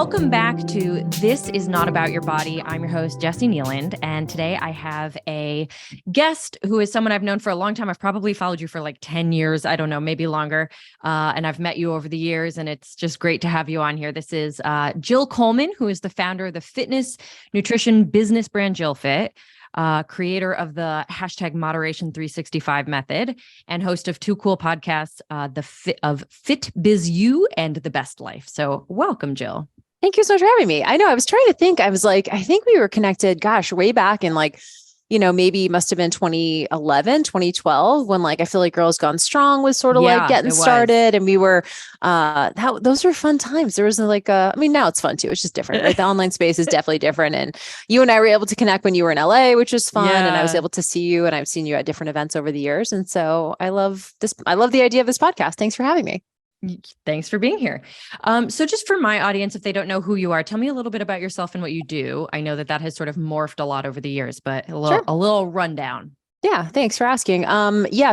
Welcome back to This Is Not About Your Body. I'm your host, Jessie Nealand, and today I have a guest who is someone I've known for a long time. I've probably followed you for like 10 years. I don't know, maybe longer. And I've met you over the years, and it's just great to have you on here. This is Jill Coleman, who is the founder of the fitness nutrition business brand JillFit, creator of the hashtag Moderation 365 method, and host of two cool podcasts, Fit Biz You and The Best Life. So welcome, Jill. Thank you so much for having me. I know I was trying to think, I was like, I think we were connected, way back in maybe must have been 2011, 2012, when I feel like Girls Gone Strong was sort of getting started. And we were, those were fun times. There was now it's fun too. It's just different. Right? The online space is definitely different. And you and I were able to connect when you were in LA, which was fun. Yeah. And I was able to see you, and I've seen you at different events over the years. And so I love this. I love the idea of this podcast. Thanks for having me. Thanks for being here. So just for my audience, if they don't know who you are, tell me a little bit about yourself and what you do. I know that has sort of morphed a lot over the years, but a little rundown. Yeah, thanks for asking.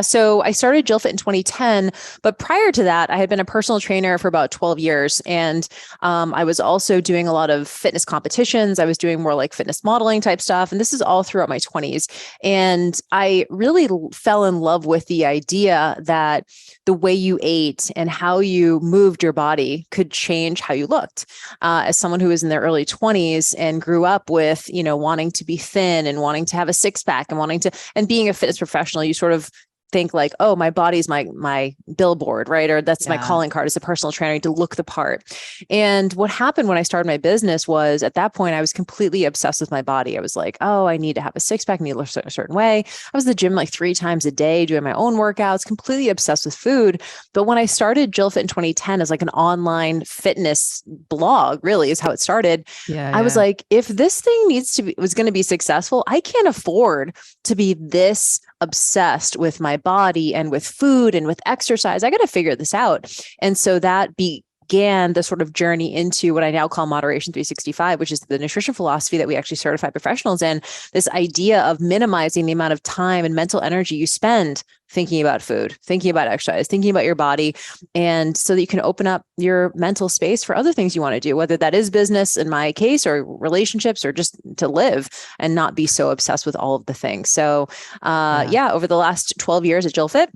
So I started JillFit in 2010, but prior to that, I had been a personal trainer for about 12 years. And I was also doing a lot of fitness competitions. I was doing more like fitness modeling type stuff. And this is all throughout my 20s. And I really fell in love with the idea that the way you ate and how you moved your body could change how you looked. As someone who was in their early 20s and grew up with, wanting to be thin and wanting to have a six pack and being a fitness professional, you sort of think like, oh, my body's my billboard, right? Or that's my calling card as a personal trainer to look the part. And what happened when I started my business was, at that point, I was completely obsessed with my body. I was like, oh, I need to have a six pack, I need to look a certain way. I was at the gym 3 times a day, doing my own workouts, completely obsessed with food. But when I started JillFit in 2010 as an online fitness blog, really is how it started. I was like, if this thing was going to be successful, I can't afford to be this obsessed with my body and with food and with exercise. I got to figure this out. And so that began the sort of journey into what I now call Moderation 365, which is the nutrition philosophy that we actually certify professionals in. This idea of minimizing the amount of time and mental energy you spend thinking about food, thinking about exercise, thinking about your body, and so that you can open up your mental space for other things you want to do, whether that is business in my case, or relationships, or just to live and not be so obsessed with all of the things. So over the last 12 years at JillFit,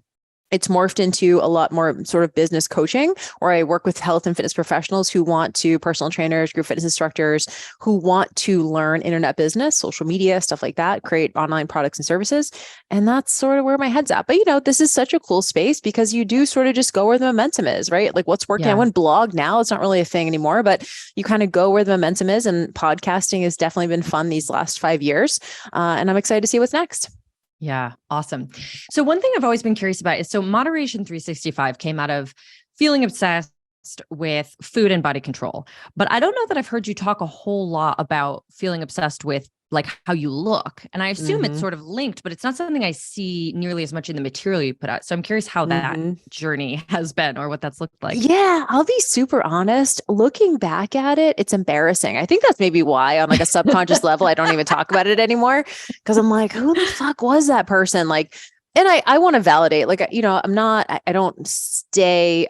it's morphed into a lot more sort of business coaching, where I work with health and fitness professionals who want to, personal trainers, group fitness instructors who want to learn internet business, social media, stuff like that, create online products and services. And that's sort of where my head's at. But, this is such a cool space because you do sort of just go where the momentum is, right? Like what's working. I wouldn't blog now. It's not really a thing anymore, but you kind of go where the momentum is. And podcasting has definitely been fun these last 5 years. And I'm excited to see what's next. Yeah. Awesome. So one thing I've always been curious about is, so Moderation 365 came out of feeling obsessed with food and body control, but I don't know that I've heard you talk a whole lot about feeling obsessed with how you look. And I assume it's sort of linked, but it's not something I see nearly as much in the material you put out. So I'm curious how that journey has been, or what that's looked like. Yeah, I'll be super honest. Looking back at it, it's embarrassing. I think that's maybe why on a subconscious level, I don't even talk about it anymore, because I'm like, who the fuck was that person? And I want to validate, I don't stay,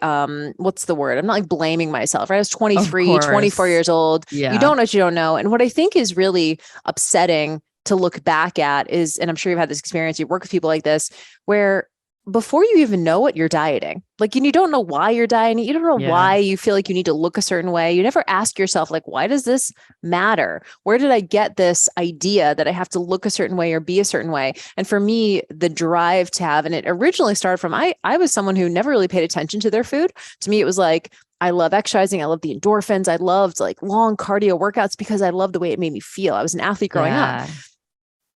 what's the word? I'm not blaming myself, right? I was 23, 24 years old. Yeah. You don't know what you don't know. And what I think is really upsetting to look back at is, and I'm sure you've had this experience, you work with people like this, where before you even know it, you're dieting. And you don't know why you're dieting. You don't know why you feel like you need to look a certain way. You never ask yourself, why does this matter? Where did I get this idea that I have to look a certain way or be a certain way? And for me, the drive to have, and it originally started from, I was someone who never really paid attention to their food. To me, it was I love exercising. I love the endorphins. I loved long cardio workouts because I loved the way it made me feel. I was an athlete growing up.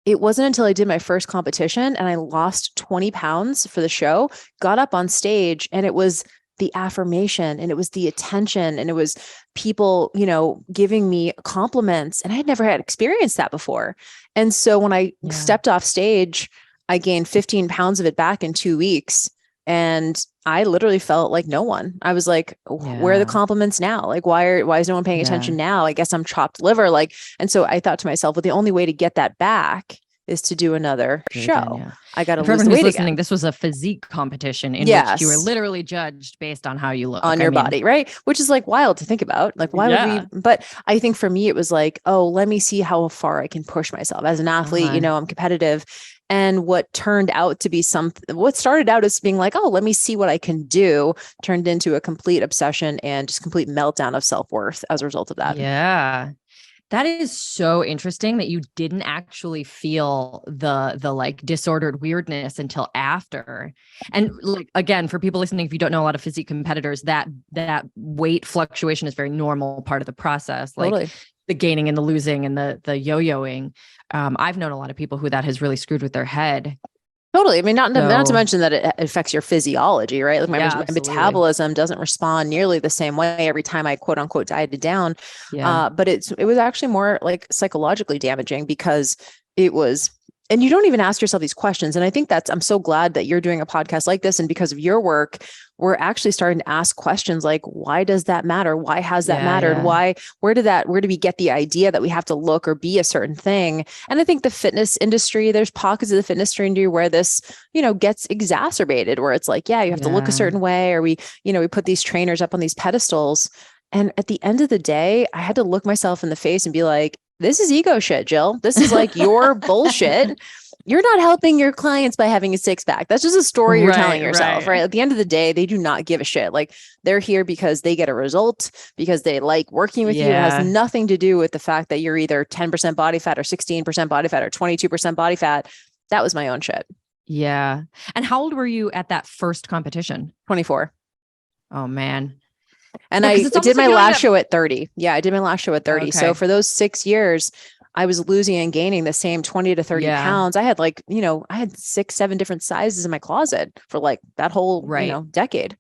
It wasn't until I did my first competition and I lost 20 pounds for the show, got up on stage, and it was the affirmation and it was the attention and it was people, giving me compliments. And I had never had experienced that before. And so when I stepped off stage, I gained 15 pounds of it back in 2 weeks. And I literally felt like no one. I was like, where are the compliments now? Why is no one paying attention now? I guess I'm chopped liver. And so I thought to myself, well, the only way to get that back is to do another show. Yeah. I got to For lose everyone the who's weight listening, again. this was a physique competition in which you were Yes. literally judged based on how you look. On your body, right? Which is like wild to think about. Like, why would we? But I think for me, it was like, oh, let me see how far I can push myself as an athlete. You know, I'm competitive. And what turned out to be what started out as being like, oh, let me see what I can do, turned into a complete obsession and just complete meltdown of self-worth as a result of that. Yeah. That is so interesting that you didn't actually feel the like disordered weirdness until after. And like, again, for people listening, if you don't know a lot of physique competitors, that weight fluctuation is very normal part of the process. Like Totally. The gaining and the losing and the yo-yoing. I've known a lot of people who that has really screwed with their head. Totally. I mean, not to mention that it affects your physiology, right? Like my metabolism doesn't respond nearly the same way every time I quote unquote dieted down. But it was actually more like psychologically damaging because it was, and you don't even ask yourself these questions. And I think I'm so glad that you're doing a podcast like this. And because of your work, we're actually starting to ask questions like, why does that matter? Why has that mattered? Why, where did we get the idea that we have to look or be a certain thing? And I think the fitness industry, there's pockets of the fitness industry where this, gets exacerbated, where it's like, you have to look a certain way, or we put these trainers up on these pedestals. And at the end of the day, I had to look myself in the face and be like, this is ego shit, Jill. This is like your bullshit. You're not helping your clients by having a six pack. That's just a story you're telling yourself, right? At the end of the day, they do not give a shit. Like they're here because they get a result, because they like working with you. It has nothing to do with the fact that you're either 10% body fat or 16% body fat or 22% body fat. That was my own shit. Yeah. And how old were you at that first competition? 24. Oh, man. And I did my last show at 30. Yeah, I did my last show at 30. Okay. So for those 6 years, I was losing and gaining the same 20 to 30 pounds. I had I had 6-7 different sizes in my closet for like that whole, decade.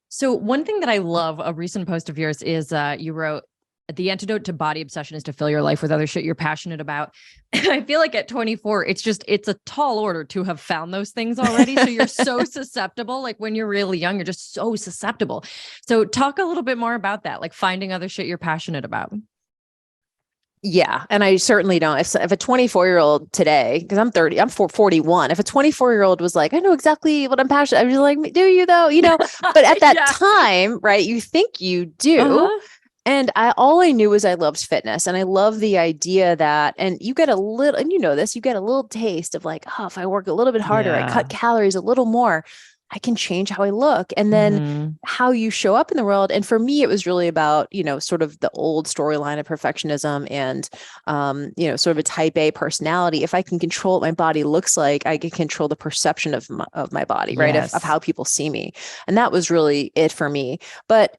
So one thing that I love, a recent post of yours is you wrote, the antidote to body obsession is to fill your life with other shit you're passionate about. And I feel like at 24, it's a tall order to have found those things already. So you're so susceptible. Like when you're really young, you're just so susceptible. So talk a little bit more about that, like finding other shit you're passionate about. Yeah. And I certainly don't. If a 24-year-old today, because I'm 30, I'm 41. If a 24-year-old was like, I know exactly what I'm passionate, I was like, do you though? But at that time, right, you think you do. And all I knew was I loved fitness, and I love the idea that, and you get a little, and you get a little taste of like, oh, if I work a little bit harder, I cut calories a little more, I can change how I look, and then how you show up in the world. And for me, it was really about, sort of the old storyline of perfectionism and, sort of a type A personality. If I can control what my body looks like, I can control the perception of my body, right? Of how people see me. And that was really it for me. But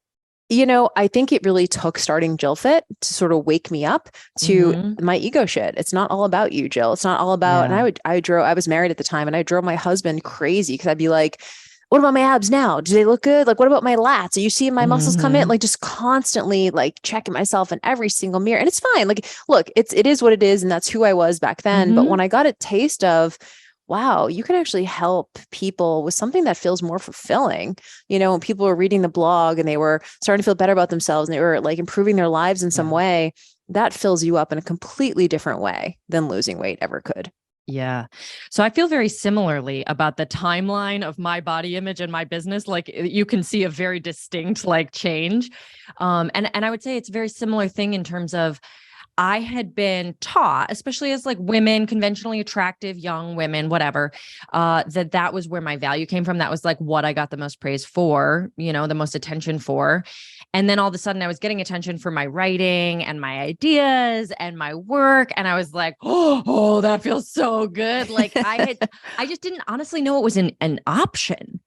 I think it really took starting JillFit to sort of wake me up to my ego shit. It's not all about you, Jill. It's not all about, and I was married at the time, and I drove my husband crazy because I'd be like, what about my abs now? Do they look good? Like, what about my lats? Are you seeing my muscles come in? Like just constantly like checking myself in every single mirror. And it's fine. Like, look, it is what it is. And that's who I was back then. But when I got a taste of, wow, you can actually help people with something that feels more fulfilling. When people were reading the blog and they were starting to feel better about themselves and they were like improving their lives in some way, that fills you up in a completely different way than losing weight ever could. Yeah. So I feel very similarly about the timeline of my body image and my business. Like you can see a very distinct like change. And I would say it's a very similar thing in terms of I had been taught, especially as like women, conventionally attractive, young women, whatever, that was where my value came from. That was like what I got the most praise for, the most attention for. And then all of a sudden I was getting attention for my writing and my ideas and my work. And I was like, oh, that feels so good. Like I just didn't honestly know it was an option.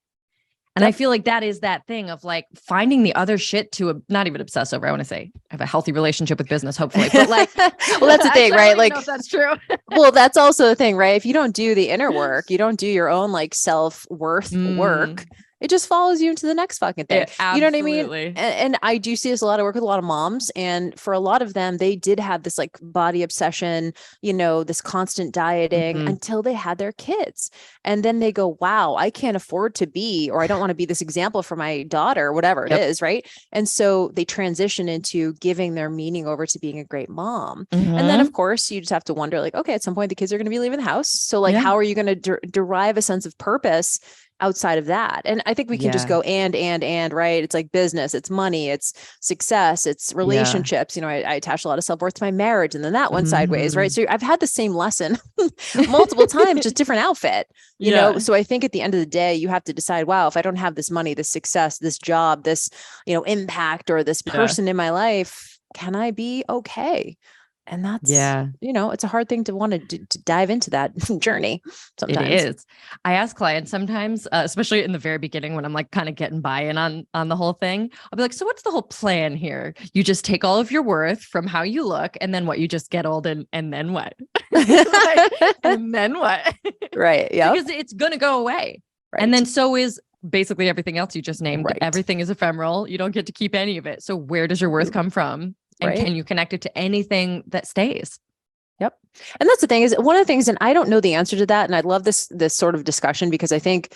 And I feel like that is that thing of like finding the other shit to not even obsess over. I want to say I have a healthy relationship with business, hopefully, but like, well, that's the thing, right? Like, that's true. Well, that's also the thing, right? If you don't do the inner work, you don't do your own like self-worth work, it just follows you into the next fucking thing. You know what I mean? Absolutely. And I do see this a lot of work with a lot of moms. And for a lot of them, they did have this like body obsession, this constant dieting until they had their kids. And then they go, wow, I can't afford to be, or I don't want to be this example for my daughter, whatever it is. Right. And so they transition into giving their meaning over to being a great mom. And then of course you just have to wonder like, okay, at some point the kids are going to be leaving the house. So like, how are you going to derive a sense of purpose outside of that? And I think we can just go and right. It's like business, it's money, it's success, it's relationships. I attach a lot of self-worth to my marriage, and then that went sideways. Right. So I've had the same lesson multiple times, just different outfit, you know? So I think at the end of the day, you have to decide, wow, if I don't have this money, this success, this job, this, impact, or this person in my life, can I be okay? And that's, it's a hard thing to want to dive into that journey sometimes. It is. I ask clients sometimes, especially in the very beginning when I'm like kind of getting buy-in on the whole thing. I'll be like, so what's the whole plan here? You just take all of your worth from how you look, and then what? You just get old and then what? And then what? Right. Yeah. Because it's going to go away. Right. And then so is basically everything else you just named. Right. Everything is ephemeral. You don't get to keep any of it. So where does your worth come from? And can you connect it to anything that stays? Yep. And that's the thing, is one of the things, and I don't know the answer to that. And I love this sort of discussion, because I think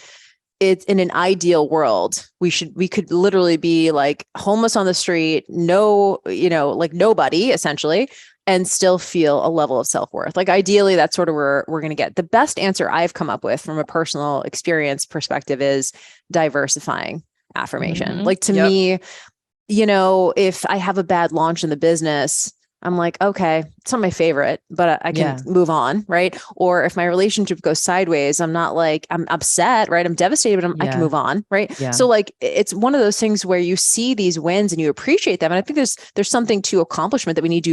it's in an ideal world, we could literally be like homeless on the street, like nobody essentially, and still feel a level of self-worth. Like ideally, that's sort of where we're going to get. The best answer I've come up with from a personal experience perspective is diversifying affirmation. Like to me, if I have a bad launch in the business, I'm like, okay, it's not my favorite, but I can move on. Right. Or if my relationship goes sideways, I'm not like, I'm upset, right? I'm devastated, but I can move on. Right. Yeah. So like, it's one of those things where you see these wins and you appreciate them. And I think there's something to accomplishment that we need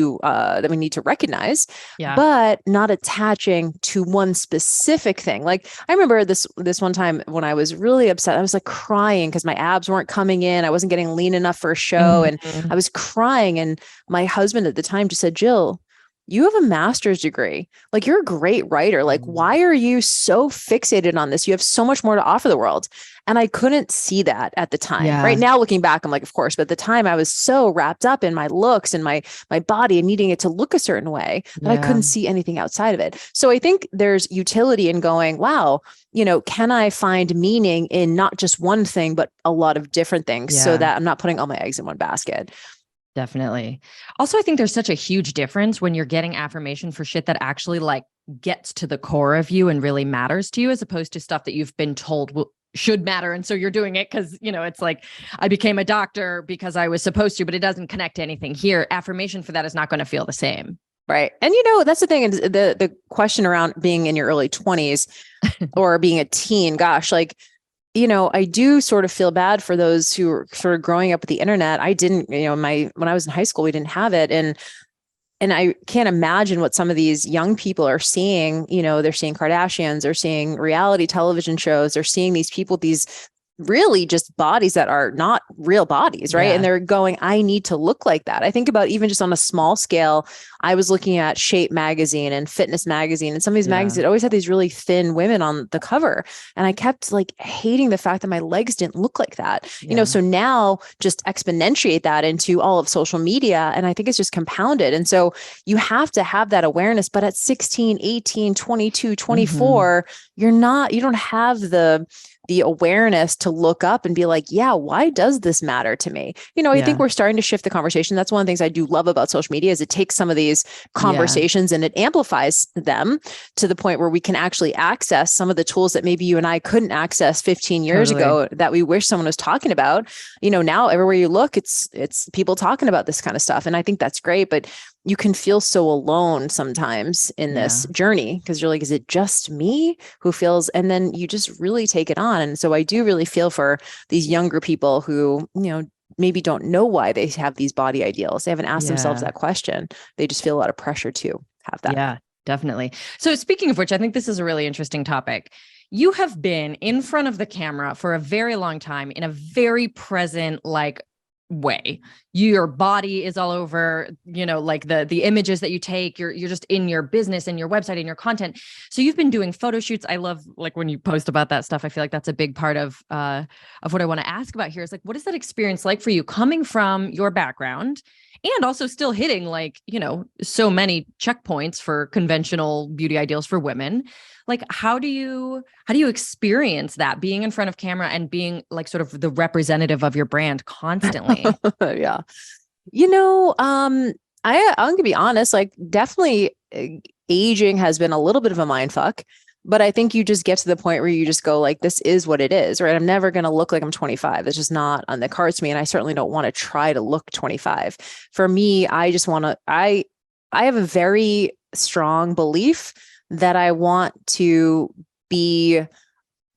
to recognize, but not attaching to one specific thing. Like I remember this one time when I was really upset, I was like crying because my abs weren't coming in. I wasn't getting lean enough for a show. And I was crying, and my husband at the time just said, Jill, you have a master's degree. Like you're a great writer. Like, why are you so fixated on this? You have so much more to offer the world. And I couldn't see that at the time. Yeah. Right now, looking back, I'm like, of course, but at the time I was so wrapped up in my looks and my body and needing it to look a certain way that I couldn't see anything outside of it. So I think there's utility in going, wow, can I find meaning in not just one thing, but a lot of different things so that I'm not putting all my eggs in one basket. Definitely. Also, I think there's such a huge difference when you're getting affirmation for shit that actually like gets to the core of you and really matters to you, as opposed to stuff that you've been told should matter. And so you're doing it because, it's like, I became a doctor because I was supposed to, but it doesn't connect to anything here. Affirmation for that is not going to feel the same. Right. And, that's the thing. And the question around being in your early 20s or being a teen, gosh, like, I do sort of feel bad for those who are sort of growing up with the internet. I didn't, when I was in high school, we didn't have it. And I can't imagine what some of these young people are seeing. They're seeing Kardashians, they're seeing reality television shows, they're seeing these people, these really just bodies that are not real bodies, right? Yeah. And they're going, I need to look like that. I think about even just on a small scale, I was looking at Shape magazine and Fitness magazine, and some of these magazines always had these really thin women on the cover. And I kept like hating the fact that my legs didn't look like that, so now just exponentiate that into all of social media. And I think it's just compounded. And so you have to have that awareness, but at 16, 18, 22, 24, you don't have the awareness to look up and be like, yeah, why does this matter to me? I think we're starting to shift the conversation. That's one of the things I do love about social media, is it takes some of these conversations and it amplifies them to the point where we can actually access some of the tools that maybe you and I couldn't access 15 years ago that we wish someone was talking about. Now everywhere you look, it's people talking about this kind of stuff. And I think that's great, but you can feel so alone sometimes in this journey, because you're like, is it just me who feels? And then you just really take it on. And so I do really feel for these younger people who, maybe don't know why they have these body ideals. They haven't asked themselves that question. They just feel a lot of pressure to have that. Yeah, definitely. So speaking of which, I think this is a really interesting topic. You have been in front of the camera for a very long time in a very present, like way. Your body is all over, like the images that you take, you're just in your business and your website and your content. So you've been doing photo shoots. I love like when you post about that stuff. I feel like that's a big part of what I want to ask about here is like, what is that experience like for you coming from your background and also still hitting like, so many checkpoints for conventional beauty ideals for women? Like, how do you experience that being in front of camera and being like sort of the representative of your brand constantly? Yeah. I'm gonna be honest, like definitely aging has been a little bit of a mind fuck, but I think you just get to the point where you just go like, this is what it is, right? I'm never going to look like I'm 25. That's just not on the cards to me. And I certainly don't want to try to look 25. For me, I just want to, I have a very strong belief that I want to be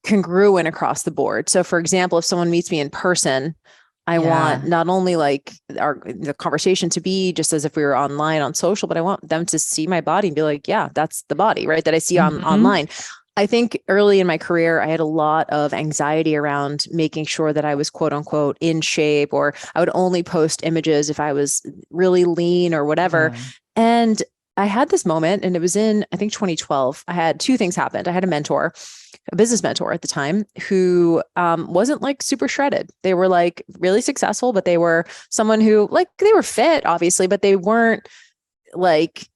congruent across the board. So for example, if someone meets me in person, I want not only like the conversation to be just as if we were online on social, but I want them to see my body and be like, yeah, that's the body, right? That I see online. I think early in my career, I had a lot of anxiety around making sure that I was quote unquote in shape, or I would only post images if I was really lean or whatever. Yeah. And I had this moment, and it was in, I think 2012. I had two things happened. I had a business mentor at the time who wasn't like super shredded. They were like really successful, but they were someone who like, they were fit obviously, but they weren't like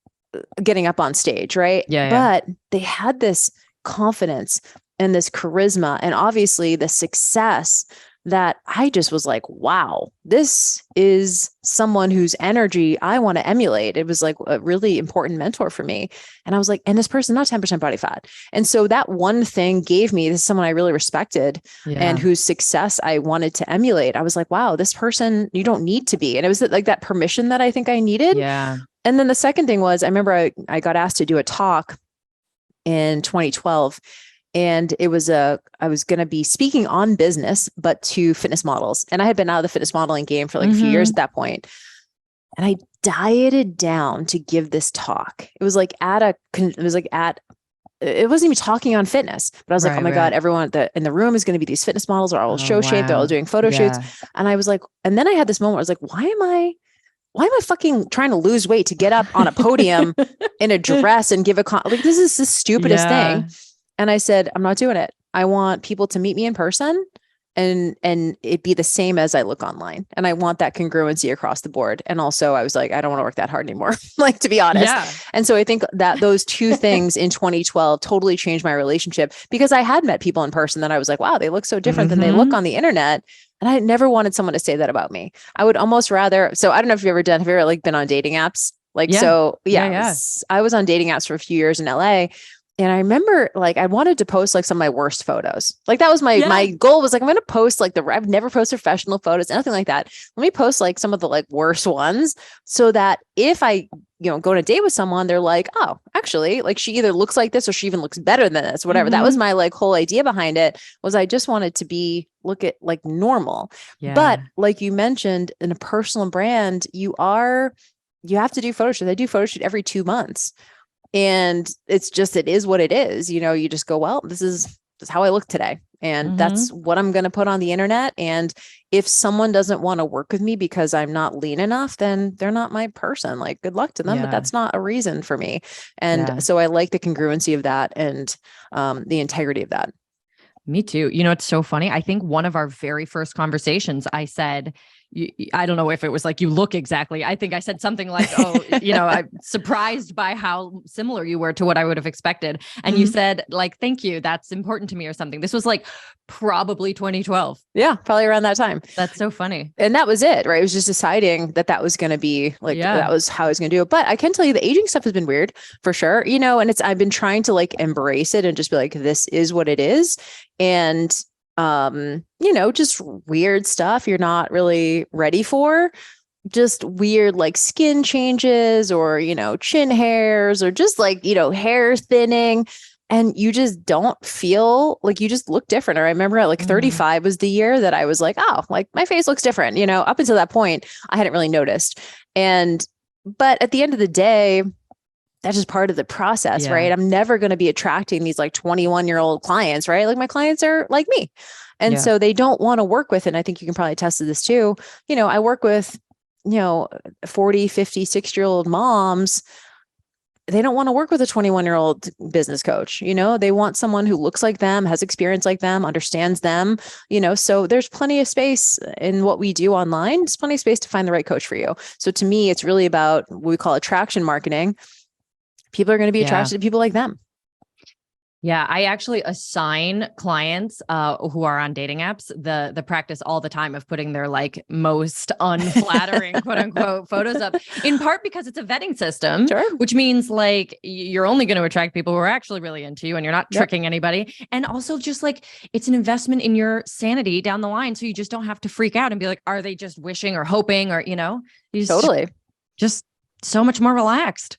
getting up on stage. Right. Yeah. But they had this confidence and this charisma and obviously the success that I just was like, wow, this is someone whose energy I want to emulate. It was like a really important mentor for me. And I was like, and this person, not 10% body fat. And so that one thing gave me, this is someone I really respected and whose success I wanted to emulate. I was like, wow, this person, you don't need to be. And it was like that permission that I think I needed. Yeah. And then the second thing was, I remember I got asked to do a talk in 2012. And I was going to be speaking on business, but to fitness models. And I had been out of the fitness modeling game for like a few years at that point. And I dieted down to give this talk. It was like it wasn't even talking on fitness, but I was like, oh my God, everyone in the room is going to be these fitness models are all show shape. They're all doing photo shoots. And I was like, and then I had this moment where I was like, why am I fucking trying to lose weight to get up on a podium in a dress and give like, this is the stupidest thing. And I said, I'm not doing it. I want people to meet me in person and it be the same as I look online. And I want that congruency across the board. And also I was like, I don't want to work that hard anymore, like to be honest. Yeah. And so I think that those two things in 2012 totally changed my relationship because I had met people in person that I was like, wow, they look so different than they look on the internet. And I never wanted someone to say that about me. I would almost rather, so I don't know if have you ever like been on dating apps? Like, I was on dating apps for a few years in LA. And I remember like, I wanted to post like some of my worst photos. Like that was my goal was like, I'm going to post like I've never posted professional photos, nothing like that. Let me post like some of the like worst ones so that if I, go on a date with someone, they're like, oh, actually like she either looks like this or she even looks better than this, whatever. That was my like whole idea behind it was I just wanted to look at like normal. Yeah. But like you mentioned in a personal brand, you have to do photo shoots. I do photo shoot every 2 months. And it is what it is. You just go, well, this is how I look today. And that's what I'm going to put on the internet. And if someone doesn't want to work with me because I'm not lean enough, then they're not my person. Like good luck to them, but that's not a reason for me. And so I like the congruency of that and the integrity of that. Me too. It's so funny. I think one of our very first conversations, I said, I don't know if it was like, you look exactly. I think I said something like, oh, I'm surprised by how similar you were to what I would have expected. And you said like, thank you. That's important to me or something. This was like probably 2012. Yeah. Probably around that time. That's so funny. And that was it, right? It was just deciding that was going to be like, that was how I was going to do it. But I can tell you the aging stuff has been weird for sure. And I've been trying to like embrace it and just be like, this is what it is. And just weird stuff you're not really ready for, just weird like skin changes or, chin hairs or just like, hair thinning. And you just don't feel like you just look different. Or I remember at like 35 was the year that I was like, oh, like my face looks different. Up until that point, I hadn't really noticed. But at the end of the day, that's just part of the process, right? I'm never going to be attracting these like 21-year-old clients, right? Like my clients are like me. And Yeah. so they don't want to work with, and I think you can probably attest to this too. I work with, 40, 50, 60-year-old moms. They don't want to work with a 21-year-old business coach. They want someone who looks like them, has experience like them, understands them, so there's plenty of space in what we do online. There's plenty of space to find the right coach for you. So to me, it's really about what we call attraction marketing. People are going to be attracted to people like them. Yeah, I actually assign clients who are on dating apps the practice all the time of putting their like most unflattering quote unquote photos up, in part because it's a vetting system, Sure. which means like you're only going to attract people who are actually really into you and you're not tricking anybody. And also just like it's an investment in your sanity down the line. So you just don't have to freak out and be like, are they just wishing or hoping or, Totally. Just so much more relaxed.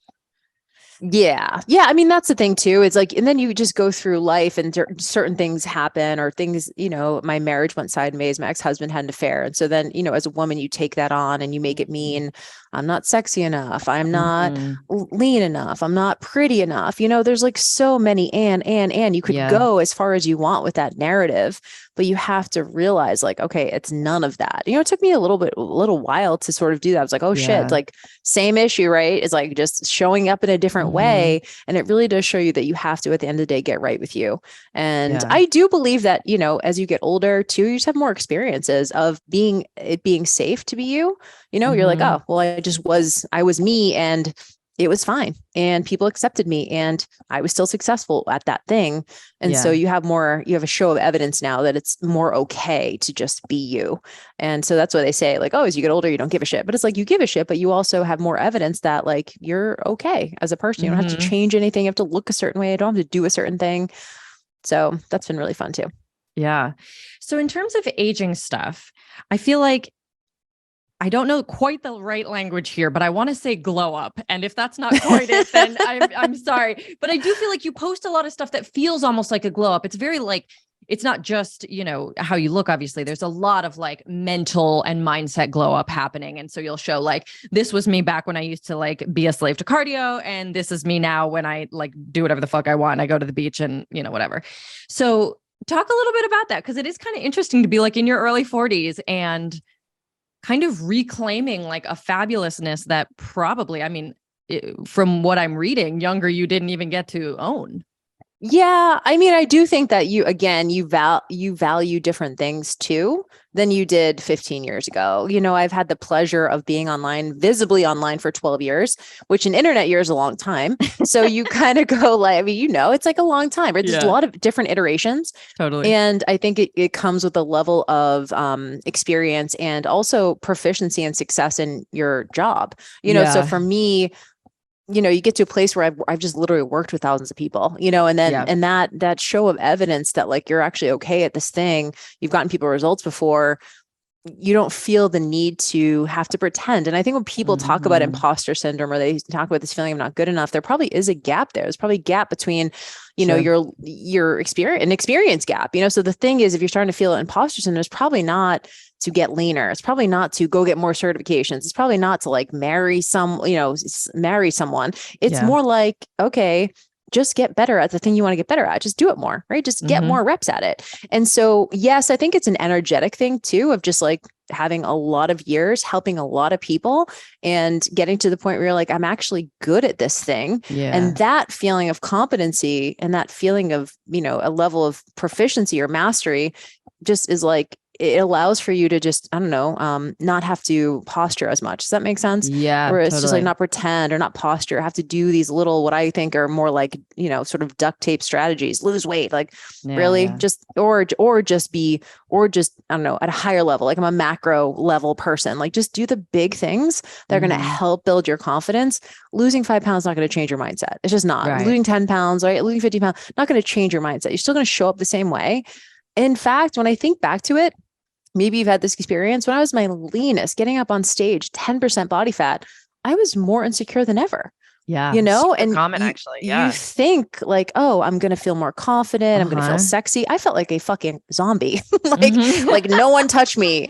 Yeah. I mean, that's the thing too. It's like, and then you just go through life and certain things happen or things, my marriage went sideways. My ex-husband had an affair. And so then, as a woman, you take that on and you make it mean I'm not sexy enough. I'm not lean enough. I'm not pretty enough. There's like so many and you could go as far as you want with that narrative, but you have to realize like, okay, it's none of that. It took me a little while to sort of do that. I was like, oh shit, like same issue, right? It's like just showing up in a different way. And it really does show you that you have to, at the end of the day, get right with you. And I do believe that, as you get older too, you just have more experiences of being safe to be you. You're like, oh, well, I was me and it was fine. And people accepted me and I was still successful at that thing. And so you have a show of evidence now that it's more okay to just be you. And so that's what they say, like, oh, as you get older, you don't give a shit, but it's like, you give a shit, but you also have more evidence that like, you're okay as a person. You don't have to change anything. You have to look a certain way. You don't have to do a certain thing. So that's been really fun too. Yeah. So in terms of aging stuff, I feel like I don't know quite the right language here, but I want to say glow up. And if that's not quite it, then I'm sorry. But I do feel like you post a lot of stuff that feels almost like a glow up. It's very like, it's not just, how you look, obviously. There's a lot of like mental and mindset glow up happening. And so you'll show like, this was me back when I used to like be a slave to cardio. And this is me now when I like do whatever the fuck I want. I go to the beach and, whatever. So talk a little bit about that, because it is kind of interesting to be like in your early 40s and kind of reclaiming like a fabulousness that probably, from what I'm reading, younger you didn't even get to own. Yeah. I mean, I do think that you value different things too than you did 15 years ago. I've had the pleasure of being visibly online for 12 years, which in internet years is a long time. So you kind of go like, it's like a long time, right? There's a lot of different iterations. Totally. And I think it comes with a level of experience and also proficiency and success in your job. So for me, you get to a place where I've just literally worked with thousands of people, and then, and that show of evidence that like, you're actually okay at this thing, you've gotten people results before, you don't feel the need to have to pretend. And I think when people talk about imposter syndrome, or they talk about this feeling of not good enough, there probably is a gap there. There's probably a gap between, your experience gap, so the thing is, if you're starting to feel imposter syndrome, it's probably not to get leaner. It's probably not to go get more certifications. It's probably not to like marry someone. It's more like, okay, just get better at the thing you want to get better at. Just do it more, right? Just get more reps at it. And so, yes, I think it's an energetic thing too, of just like having a lot of years, helping a lot of people and getting to the point where you're like, I'm actually good at this thing. Yeah. And that feeling of competency and that feeling of, a level of proficiency or mastery just is like, it allows for you to just, I don't know, not have to posture as much. Does that make sense? Yeah. Where it's just like not pretend or not posture, have to do these little, what I think are more like, sort of duct tape strategies, lose weight, like really just, or just, I don't know, at a higher level, like I'm a macro level person, like just do the big things that are going to help build your confidence. Losing 5 pounds is not going to change your mindset. It's just not. Losing 10 pounds, right? Losing 50 pounds, not going to change your mindset. You're still going to show up the same way. In fact, when I think back to it, maybe you've had this experience. When I was my leanest, getting up on stage, 10% body fat, I was more insecure than ever. Yeah. And common, actually. Yeah. You think like, oh, I'm going to feel more confident. I'm going to feel sexy. I felt like a fucking zombie. like no one touched me.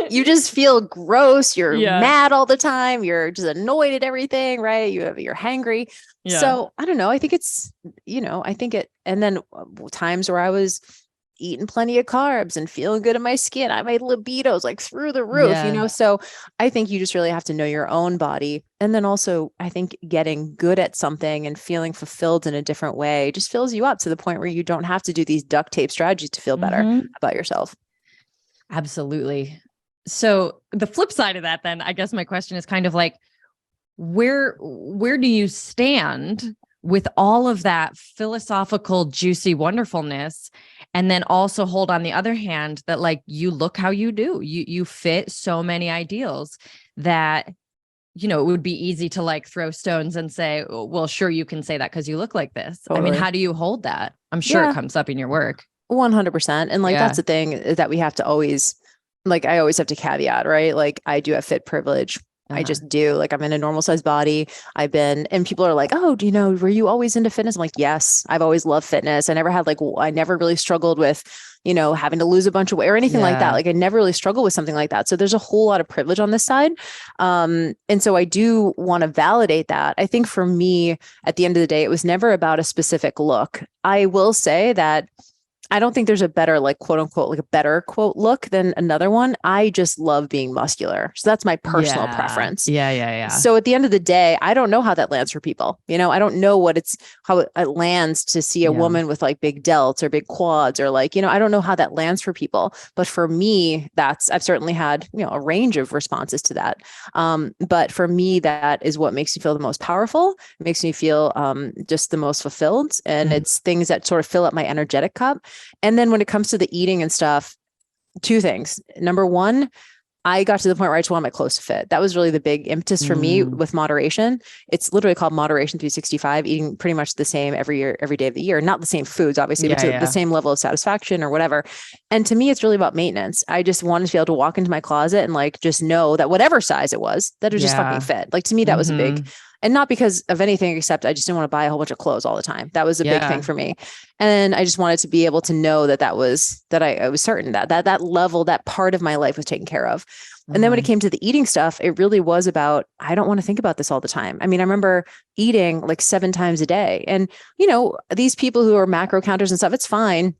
You just feel gross. You're mad all the time. You're just annoyed at everything, right? You're hangry. Yeah. So I don't know. I think it's, and then times where I was eating plenty of carbs and feeling good in my skin. My libido's like through the roof, Yeah. So I think you just really have to know your own body. And then also I think getting good at something and feeling fulfilled in a different way just fills you up to the point where you don't have to do these duct tape strategies to feel better about yourself. Absolutely. So the flip side of that, then I guess my question is kind of like, where do you stand with all of that philosophical, juicy wonderfulness? And then also hold on the other hand that like, you look how you do, you fit so many ideals that, it would be easy to like throw stones and say, well, sure, you can say that because you look like this. Totally. I mean, how do you hold that? I'm sure it comes up in your work. 100%. And like, that's the thing that we have to always, like, I always have to caveat, right? Like I do have fit privilege. I just do. Like I'm in a normal sized body. And people are like, oh, were you always into fitness? I'm like, yes, I've always loved fitness. I never really struggled with, having to lose a bunch of weight or anything like that. Like I never really struggled with something like that. So there's a whole lot of privilege on this side. And so I do want to validate that. I think for me, at the end of the day, it was never about a specific look. I will say that I don't think there's a better, like, quote unquote, like a better quote look than another one. I just love being muscular. So that's my personal preference. Yeah. So at the end of the day, I don't know how that lands for people. I don't know how it lands to see a woman with like big delts or big quads or like, I don't know how that lands for people. But for me, I've certainly had, a range of responses to that. But for me, that is what makes me feel the most powerful. It makes me feel just the most fulfilled. And it's things that sort of fill up my energetic cup. And then when it comes to the eating and stuff, two things. Number one, I got to the point where I just wanted my clothes to fit. That was really the big impetus for me with moderation. It's literally called Moderation 365, eating pretty much the same every year, every day of the year. Not the same foods, obviously, but the same level of satisfaction or whatever. And to me, it's really about maintenance. I just wanted to be able to walk into my closet and like just know that whatever size it was, that it was just fucking fit. Like to me, that was a big, and not because of anything, except I just didn't want to buy a whole bunch of clothes all the time. That was a big thing for me. And I just wanted to be able to know that I was certain that level, that part of my life was taken care of. And then when it came to the eating stuff, it really was about, I don't want to think about this all the time. I mean, I remember eating like 7 times a day. And, these people who are macro counters and stuff, it's fine.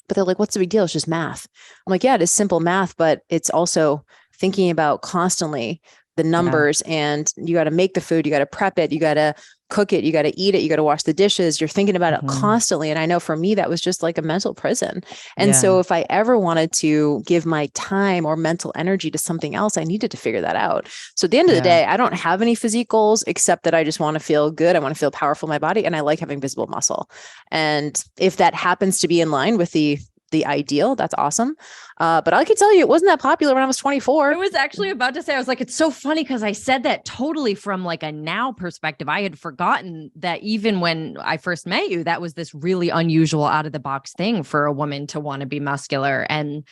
But they're like, what's the big deal? It's just math. I'm like, yeah, it is simple math, but it's also thinking about constantly the numbers and you got to make the food, you got to prep it, you got to cook it, you got to eat it, you got to wash the dishes. You're thinking about it constantly. And I know for me, that was just like a mental prison. And so if I ever wanted to give my time or mental energy to something else, I needed to figure that out. So at the end of the day, I don't have any physique goals, except that I just want to feel good. I want to feel powerful in my body. And I like having visible muscle. And if that happens to be in line with the ideal, that's awesome. But I can tell you, it wasn't that popular when I was 24. I was actually about to say, I was like, it's so funny because I said that totally from like a now perspective. I had forgotten that even when I first met you, that was this really unusual out of the box thing for a woman to want to be muscular. And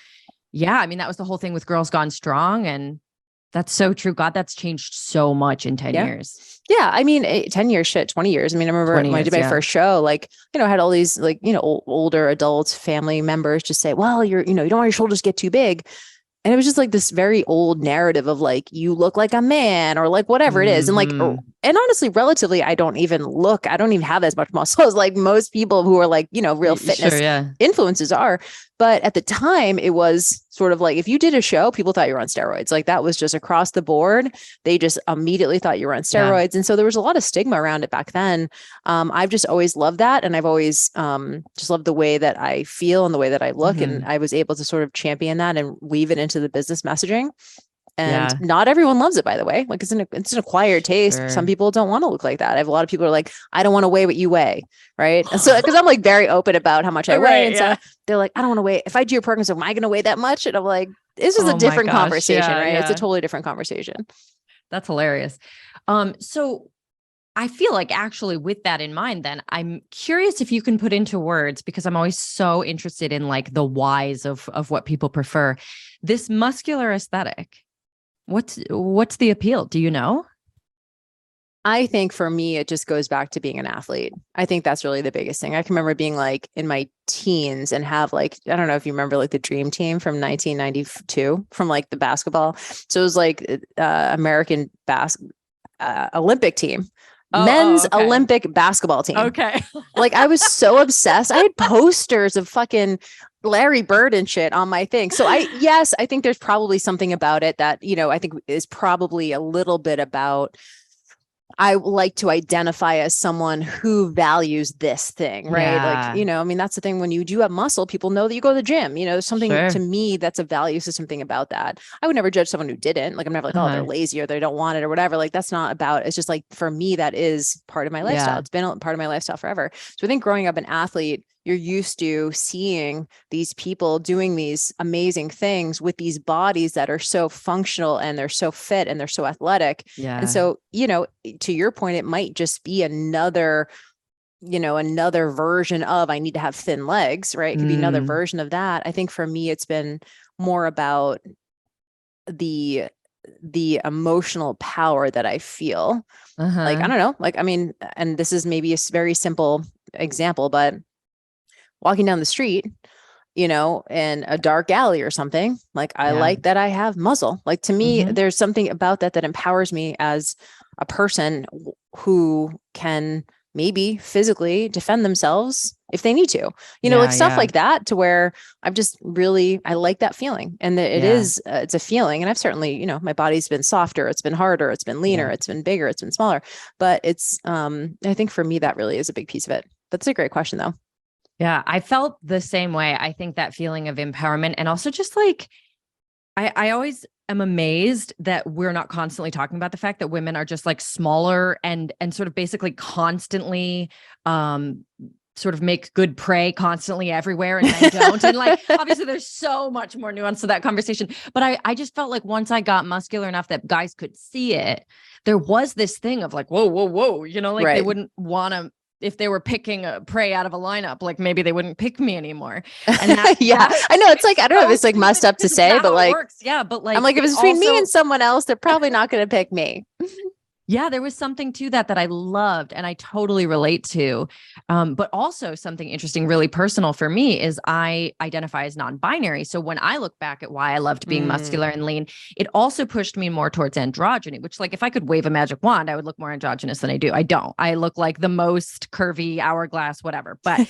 I mean, that was the whole thing with Girls Gone Strong. And that's so true. God, that's changed so much in 10 years. Yeah. I mean, 10 years, 20 years. I mean, I remember when I did my first show, like, I had all these like, older adults, family members just say, well, you don't want your shoulders to get too big. And it was just like this very old narrative of like, you look like a man or like whatever it is. And like, and honestly, relatively, I don't even have as much muscle as like most people who are like, real fitness influences are. But at the time it was sort of like, if you did a show, people thought you were on steroids. Like that was just across the board. They just immediately thought you were on steroids. And so there was a lot of stigma around it back then. I've just always loved that. And I've always just loved the way that I feel and the way that I look. And I was able to sort of champion that and weave it into the business messaging. And not everyone loves it, by the way. Like it's an acquired taste. Sure. Some people don't want to look like that. I have a lot of people who are like, I don't want to weigh what you weigh. Right. And so, because I'm like very open about how much I weigh. And so they're like, I don't want to weigh. If I do your program, so am I going to weigh that much? And I'm like, this is a different conversation, right? It's a totally different conversation. That's hilarious. So I feel like actually with that in mind, then I'm curious if you can put into words, because I'm always so interested in like the whys of what people prefer. This muscular aesthetic. What's the appeal? Do you know? I think for me, it just goes back to being an athlete. I think that's really the biggest thing. I can remember being like in my teens and have like, I don't know if you remember like the Dream Team from 1992 from like the basketball. So it was like American Olympic team. Men's Olympic basketball team. Okay. Like I was so obsessed. I had posters of fucking Larry Bird and shit on my thing. So yes, I think there's probably something about it that, I think is probably a little bit about, I like to identify as someone who values this thing, right? Yeah. Like, I mean, that's the thing. When you do have muscle, people know that you go to the gym, something to Sure. me that's a value system thing about that. I would never judge someone who didn't. Like, I'm never like, oh, they're Uh-huh. lazy or they don't want it or whatever. Like, that's not about, it's just like, for me, that is part of my lifestyle. Yeah. It's been a part of my lifestyle forever. So I think growing up an athlete, you're used to seeing these people doing these amazing things with these bodies that are so functional and they're so fit and they're so athletic. And Yeah. so, to your point, it might just be another version of, I need to have thin legs, right? It could be another Mm. version of that. I think for me, it's been more about the emotional power that I feel. Like, I Uh-huh. don't know, like, I mean, and this is maybe a very simple example, but walking down the street, in a dark alley or something, like, I Yeah. like that I have muscle. Like, to me, Mm-hmm. there's something about that that empowers me as a person who can maybe physically defend themselves if they need to, like Yeah. stuff Yeah. like that, to where I like that feeling. And that Yeah. it's a feeling. And I've certainly, my body's been softer, it's been harder, it's been leaner, Yeah. it's been bigger, it's been smaller, but I think for me, that really is a big piece of it. That's a great question though. Yeah. I felt the same way. I think that feeling of empowerment and also just like, I always am amazed that we're not constantly talking about the fact that women are just like smaller and sort of basically constantly um sort of make good prey constantly everywhere and men don't. And like obviously there's so much more nuance to that conversation. But I just felt like once I got muscular enough that guys could see it, there was this thing of like, whoa, whoa, whoa, like they Right. wouldn't want to, if they were picking a prey out of a lineup, like maybe they wouldn't pick me anymore. And Yeah, that I know. It's like, I don't know if so it's like messed stupid up to because it's say, not but how it like, works. Yeah, but I'm like like, if it it's between me and also, someone else, they're probably not going to pick me. yeah, there was something to that that I loved and I totally relate to. But also something interesting, really personal for me is I identify as non-binary. So when I look back at why I loved being Mm. muscular and lean, it also pushed me more towards androgyny, which like if I could wave a magic wand, I would look more androgynous than I do. I don't. I look like the most curvy hourglass, whatever. But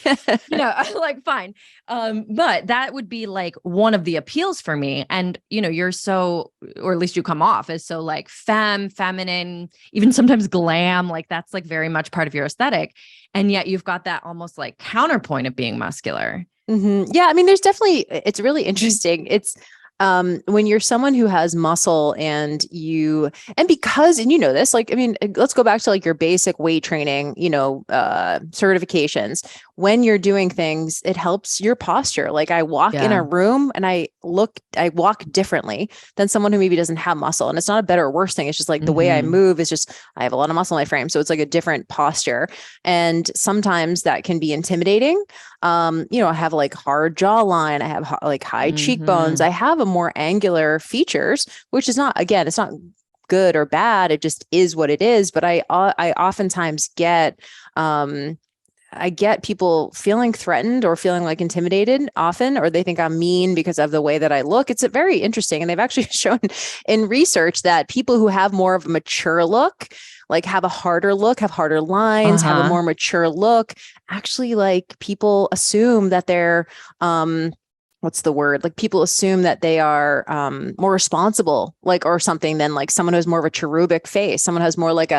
like fine. But that would be like one of the appeals for me. And you're so, or at least you come off as so like feminine, even sometimes glam, like that's like very much part of your aesthetic. And yet you've got that almost like counterpoint of being muscular. Yeah, I mean, it's really interesting. It's when you're someone who has muscle and because, and this, like, I mean, let's go back to like your basic weight training, certifications. When you're doing things, it helps your posture. Like, I walk in Yeah. a room and I walk differently than someone who maybe doesn't have muscle. And it's not a better or worse thing. It's just like the way I Mm-hmm. move is just, I have a lot of muscle in my frame. So it's like a different posture. And sometimes that can be intimidating. I have like hard jawline, I have like high cheekbones, Mm-hmm. I have a more angular features, which is not, again, it's not good or bad. It just is what it is. But I oftentimes I get people feeling threatened or feeling like intimidated often, or they think I'm mean because of the way that I look. It's very interesting. And they've actually shown in research that people who have more of a mature look, like have a harder look, have harder lines, have a Uh-huh. more mature look, actually, like, people assume that they're, what's the word? Like, people assume that they are more responsible, like, or something, than like someone who has more of a cherubic face, someone who has more Right, like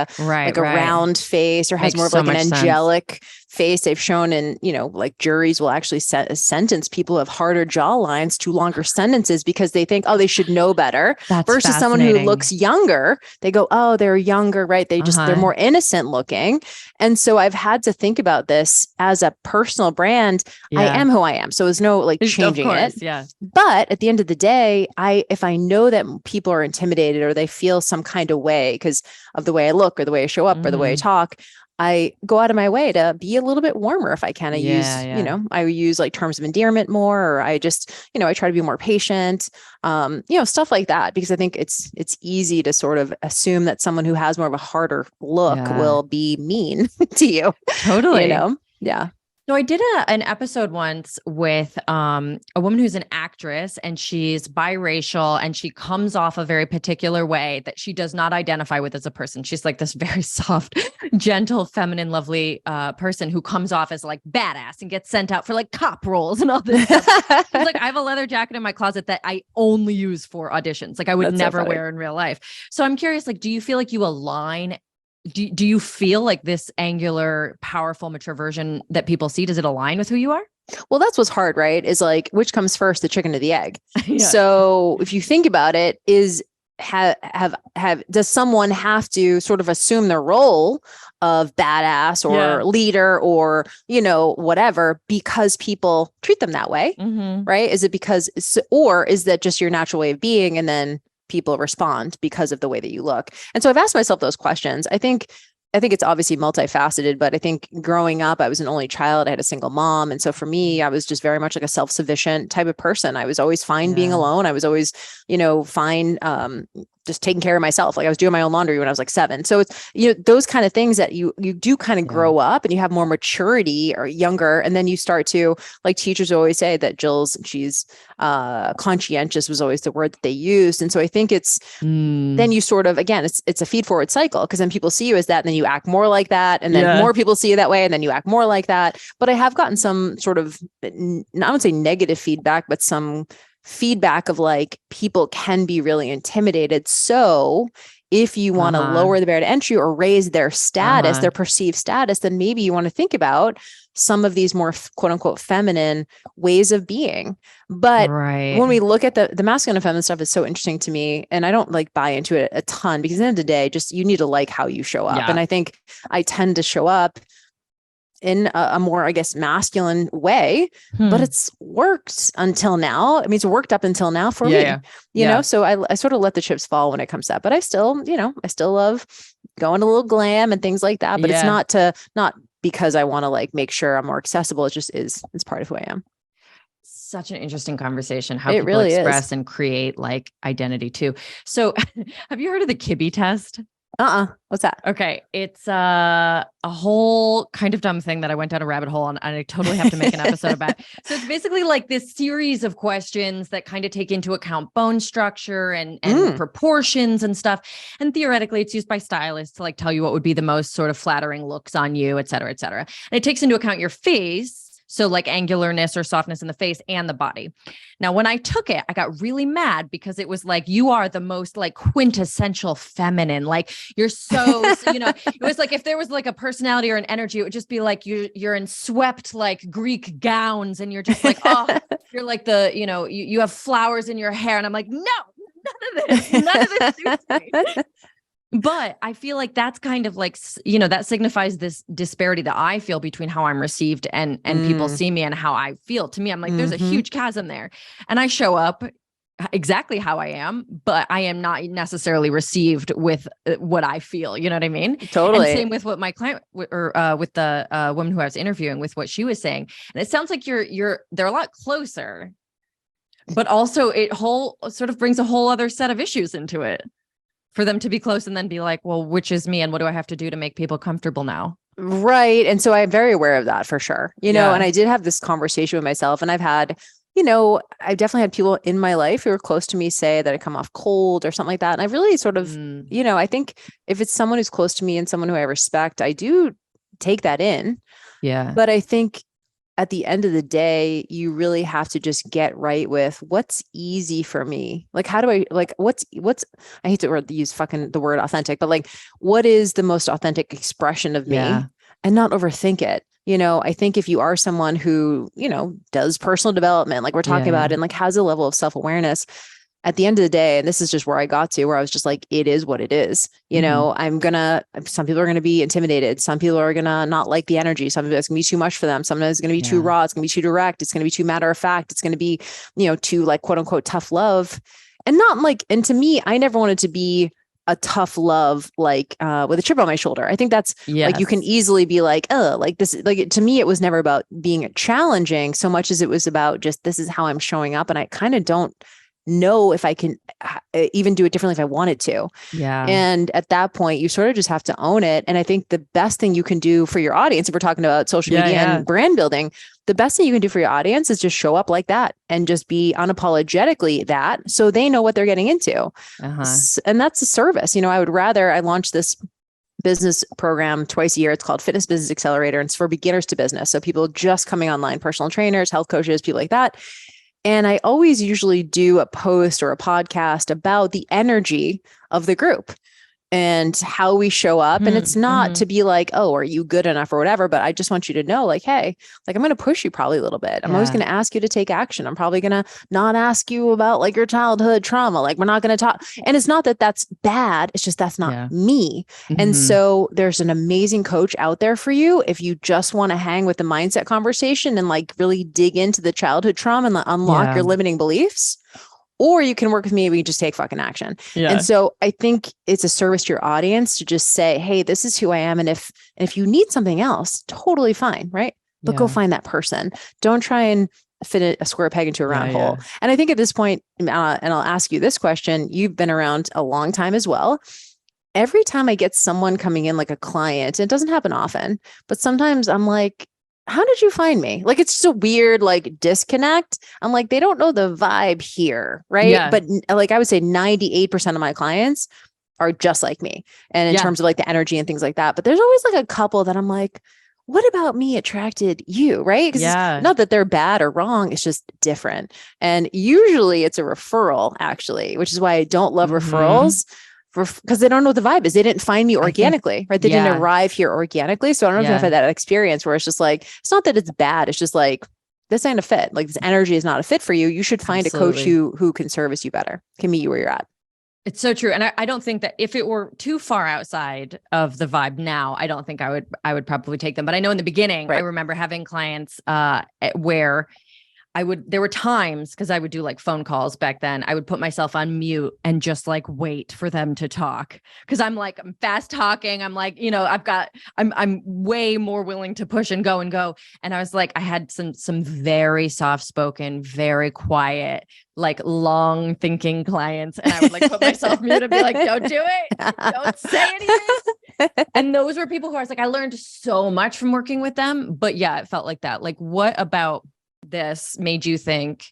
a right. round face, or has Makes more of so like an much sense. angelic face. They've shown in, like, juries will actually sentence people who have harder jaw lines to longer sentences because they think, oh, they should know better, That's versus someone who fascinating. looks younger. They go, oh, they're younger, right? They're Uh-huh. more innocent looking. And so I've had to think about this as a personal brand. I Yeah. am who I am. So there's no like Of changing it. course. Yeah. But at the end of the day, if I know that people are intimidated or they feel some kind of way because of the way I look or the way I show up or the way I Mm-hmm. talk, I go out of my way to be a little bit warmer if I can. Yeah. Yeah. I use like terms of endearment more, or I just, I try to be more patient, stuff like that, because I think it's easy to sort of assume that someone who has more of a harder look Yeah. will be mean to you, Totally. Yeah. So I did an episode once with a woman who's an actress, and she's biracial, and she comes off a very particular way that she does not identify with as a person. She's like this very soft, gentle, feminine, lovely person who comes off as like badass and gets sent out for like cop roles and all this stuff. She's like, I have a leather jacket in my closet that I only use for auditions. Like I would never wear in real life. So I'm curious, like, do you feel like you align? Do you feel like this angular, powerful, mature version that people see, does it align with who you are? Well, that's what's hard, right? Is like, which comes first, the chicken or the egg? Yeah. So if you think about it, does someone have to sort of assume the role of badass or leader or, whatever, because people treat them that way, right? Is it or is that just your natural way of being? And then people respond because of the way that you look. And so I've asked myself those questions. I think it's obviously multifaceted, but I think growing up, I was an only child. I had a single mom. And so for me, I was just very much like a self-sufficient type of person. I was always fine being alone. I was always, fine just taking care of myself. Like I was doing my own laundry when I was like 7. So it's, those kind of things that you do kind of grow up and you have more maturity or younger. And then you start to, like teachers always say that she's conscientious was always the word that they used. And so I think it's, then you sort of, again, it's a feed forward cycle, because then people see you as that and then you act more like that. And then more people see you that way. And then you act more like that. But I have gotten some sort of, I wouldn't say negative feedback, but some feedback of like, people can be really intimidated. So if you want to lower the barrier to entry or raise their status, their perceived status, then maybe you want to think about some of these more quote unquote feminine ways of being. But when we look at the masculine and feminine stuff, is so interesting to me. And I don't like buy into it a ton, because at the end of the day, just, you need to like how you show up. Yeah. And I think I tend to show up in a more, I guess, masculine way, but it's worked until now. I mean, it's worked up until now for me, you know? So I sort of let the chips fall when it comes to that, but I still love going a little glam and things like that, but it's not because I want to like make sure I'm more accessible. It just is, it's part of who I am. Such an interesting conveation, how people really express and create like identity too. So have you heard of the Kibbe test? What's that? Okay. It's a whole kind of dumb thing that I went down a rabbit hole on, and I totally have to make an episode about. So it's basically like this series of questions that kind of take into account bone structure and proportions and stuff. And theoretically, it's used by stylists to like tell you what would be the most sort of flattering looks on you, et cetera, et cetera. And it takes into account your face. So like angularness or softness in the face and the body. Now, when I took it, I got really mad because it was like, you are the most like quintessential feminine. Like you're so, it was like, if there was like a personality or an energy, it would just be like, you're in swept like Greek gowns and you're just like, oh, you're like you have flowers in your hair. And I'm like, no, none of this suits me. But I feel like that's kind of like, that signifies this disparity that I feel between how I'm received and people see me and how I feel. To me, I'm like, there's a huge chasm there. And I show up exactly how I am, but I am not necessarily received with what I feel. You know what I mean? Totally. And same with what my client or with the woman who I was interviewing, with what she was saying. And it sounds like they're a lot closer, but also it sort of brings a whole other set of issues into it. For them to be close and then be like, well, which is me and what do I have to do to make people comfortable now? Right. And so I'm very aware of that for sure. And I did have this conversation with myself, and I've had, I've definitely had people in my life who are close to me say that I come off cold or something like that. And I really sort of, I think if it's someone who's close to me and someone who I respect, I do take that in. Yeah. But I think at the end of the day, you really have to just get right with what's easy for me. Like, how do I, like, what's, I hate to use the word authentic, but like, what is the most authentic expression of me, and not overthink it. I think if you are someone who, does personal development, like we're talking about, and like has a level of self-awareness, at the end of the day, and this is just where I got to, where I was just like, it is what it is. Some people are going to be intimidated. Some people are going to not like the energy. Some of it's going to be too much for them. Some of it's going to be too raw. It's going to be too direct. It's going to be too matter of fact. It's going to be, too like quote unquote tough love. And not like, and to me, I never wanted to be a tough love, like with a chip on my shoulder. I think that's like, you can easily be like, oh, like this, like to me, it was never about being challenging so much as it was about just, this is how I'm showing up. And I kind of don't know if I can even do it differently if I wanted to. Yeah. And at that point, you sort of just have to own it. And I think the best thing you can do for your audience, if we're talking about social media and brand building, the best thing you can do for your audience is just show up like that and just be unapologetically that, so they know what they're getting into. And that's a service. I launched this business program twice a year. It's called Fitness Business Accelerator, and it's for beginners to business. So people just coming online, personal trainers, health coaches, people like that. And I always usually do a post or a podcast about the energy of the group and how we show up. And it's not to be like, oh, are you good enough or whatever? But I just want you to know, like, hey, like, I'm going to push you probably a little bit. I'm always going to ask you to take action. I'm probably going to not ask you about like your childhood trauma. Like, we're not going to talk. And it's not that that's bad. It's just, that's not me. And so there's an amazing coach out there for you. If you just want to hang with the mindset conversation and like really dig into the childhood trauma and unlock your limiting beliefs. Or you can work with me and we can just take fucking action. And so I think it's a service to your audience to just say, hey, this is who I am. And if you need something else, totally fine. Right. But go find that person. Don't try and fit a square peg into a round hole. And I think at this point, and I'll ask you this question, you've been around a long time as well. Every time I get someone coming in like a client, it doesn't happen often, but sometimes I'm like, how did you find me? Like, it's just a weird like disconnect. I'm like, they don't know the vibe here. Right. But like, I would say 98% of my clients are just like me. And in terms of like the energy and things like that, but there's always like a couple that I'm like, what about me attracted you? Right. Because it's not that they're bad or wrong. It's just different. And usually it's a referral actually, which is why I don't love referrals. Because they don't know what the vibe is. They didn't find me organically, right? They didn't arrive here organically. So I don't know if you've had that experience where it's just like, it's not that it's bad. It's just like, this ain't a fit. Like, this energy is not a fit for you. You should find a coach who can service you better, can meet you where you're at. It's so true. And I don't think that if it were too far outside of the vibe now, I don't think I would probably take them. But I know in the beginning, I remember having clients where there were times, because I would do like phone calls back then, I would put myself on mute and just like wait for them to talk. Cause I'm fast talking. I'm like, I'm way more willing to push and go. And I was like, I had some very soft spoken, very quiet, like long thinking clients. And I would like put myself mute and be like, don't do it. Don't say anything. And those were people who I was like, I learned so much from working with them. But yeah, it felt like that. Like, what about this made you think,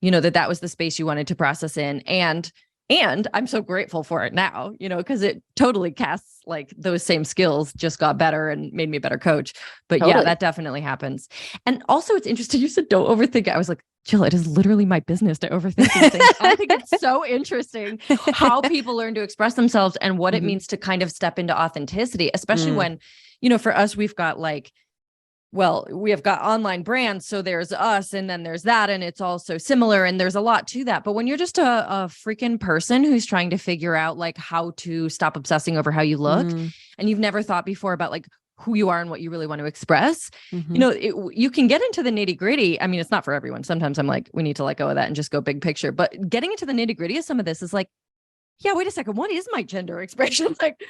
that was the space you wanted to process in? And I'm so grateful for it now, because it totally casts like those same skills, just got better and made me a better coach. But yeah, that definitely happens. And also it's interesting. You said, don't overthink it. I was like, Jill, it is literally my business to overthink these things. I think it's so interesting how people learn to express themselves and what it means to kind of step into authenticity, especially when, for us, we've got like, we have got online brands. So there's us and then there's that. And it's all so similar. And there's a lot to that. But when you're just a freaking person who's trying to figure out like how to stop obsessing over how you look, and you've never thought before about like who you are and what you really want to express, you can get into the nitty gritty. I mean, it's not for everyone. Sometimes I'm like, we need to let go of that and just go big picture. But getting into the nitty gritty of some of this is like, yeah, wait a second. What is my gender expression? Like,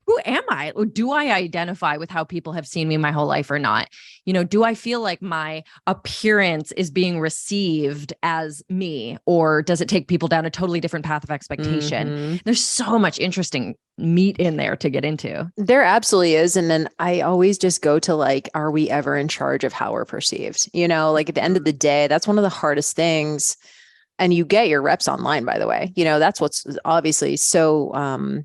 who am I? Or do I identify with how people have seen me my whole life or not? Do I feel like my appearance is being received as me, or does it take people down a totally different path of expectation? There's so much interesting meat in there to get into. There absolutely is. And then I always just go to like, are we ever in charge of how we're perceived? Like at the end of the day, that's one of the hardest things. And you get your reps online, by the way. That's what's obviously so